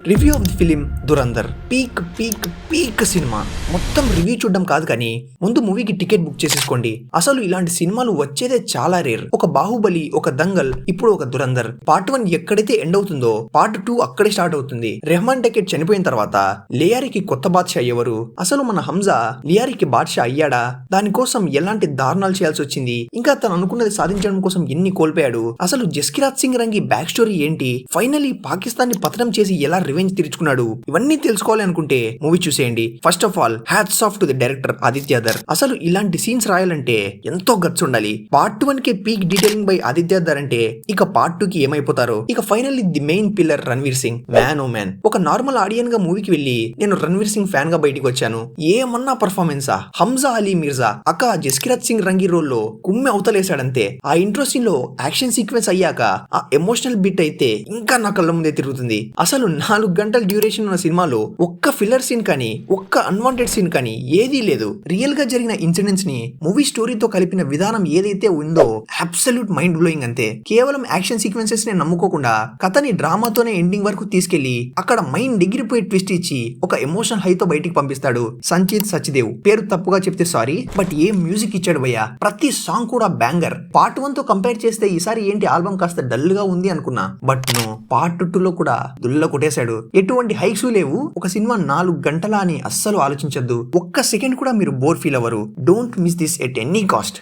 Review of the film Dhurandhar. Peak cinema. మొత్తం review చూడడం కాదు కానీ ముందు మూవీకి టికెట్ బుక్ చేసేసుకోండి. అసలు ఇలాంటి సినిమాలు వచ్చేదే చాలా రేర్. ఒక బాహుబలి, ఒక దంగల్, ఇప్పుడు ఒక దురందర్. పార్ట్ 1 ఎక్కడైతే ఎండ్ అవుతుందో పార్ట్ 2 అక్కడే స్టార్ట్ అవుతుంది. రెహమాన్ టెకెట్ చనిపోయిన తర్వాత లియారీకి కొత్త బాద్షా ఎవరు? అసలు మన హంజా లియారీకి బాద్షా అయ్యాడా? దానికోసం ఎలాంటి దారుణాలు చేయాల్సి వచ్చింది? ఇంకా తను అనుకున్నది సాధించడం కోసం ఎన్ని కోల్పోయాడు? అసలు జస్కిరాజ్ సింగ్ రంగి బ్యాక్ స్టోరీ ఏంటి? ఫైనలీ పాకిస్తాన్ ని పతనం చేసి ఎలా రివెంజ్ తీర్చుకున్నాడు? ఇవన్నీ తెలుసుకోవాలి అనుకుంటే మూవీ చూసేయండి. First of all hats off to the director Aditya Dhar. అసలు ఇలాంటి సీన్స్ రాయాలంటే ఎంతో గట్స్ ఉండాలి. పార్ట్ 1 కే పీక్ డీటెయిలింగ్ బై ఆదిత్యధర్ అంటే ఇక పార్ట్ 2 కి ఏమైపోతారో. ఇక finally the main pillar Ranveer Singh. Man oh man. ఒక నార్మల్ ఆడియన్ గా మూవీకి వెళ్ళి నేను రణ్వీర్ సింగ్ ఫ్యాన్ గా బయటికి వచ్చాను. ఏమన్నా పర్ఫార్మెన్సా? హంజా అలీ మిర్జా అక్క జస్కిరాజ్ సింగ్ రంగి రోల్ లో కుమ్మె అవతలేశాడంతే. ఆ ఇంట్రో సీన్ లో యాక్షన్ సీక్వెన్స్ అయ్యాక ఆ ఎమోషనల్ బిట్ అయితే ఇంకా నా కళ్ళ ముందే తిరుగుతుంది. అసలు 4 గంటల డ్యూరేషన్ ఉన్న సినిమాలో ఒక్క ఫిల్లర్ సీన్ కానీ ఒక్క అన్వాంటెడ్ సీన్ కానీ ఏదీ లేదు. రియల్ గా జరిగిన ఇన్సిడెంట్స్ ని మూవీ స్టోరీతో కలిపిన విధానం ఏదైతే ఉందో అబ్సల్యూట్ మైండ్ బ్లోయింగ్ అంతే. కేవలం యాక్షన్ సీక్వెన్సెస్ ని నమ్ముకోకుండా కథని డ్రామాతోనే ఎండింగ్ వరకు తీసుకెళ్లి అక్కడ మైండ్ ఎగిరిపోయి ట్విస్ట్ ఇచ్చి ఒక ఎమోషనల్ హైతో బయటికి పంపిస్తాడు సంచిత్ సచ్దేవ్. పేరు తప్పుగా చెప్తే సారీ, బట్ ఏ మ్యూజిక్ ఇచ్చాడు భయ్యా. ప్రతి సాంగ్ కూడా బ్యాంగర్. పార్ట్ 1 తో కంపేర్ చేస్తే ఈసారి ఏంటి ఆల్బమ్ కాస్త డల్ గా ఉంది అనుకున్నా, బట్ నో, పార్ట్ 2 లో కూడా దుల్ల కొట్టేశాడు. ఎటువంటి హైక్స్ లేవు. ఒక సినిమా 4 గంటల అని అస్సలు ఆలోచించద్దు. ఒక్క సెకండ్ కూడా మీరు బోర్ ఫీల్ అవ్వరు. Don't miss this at any cost.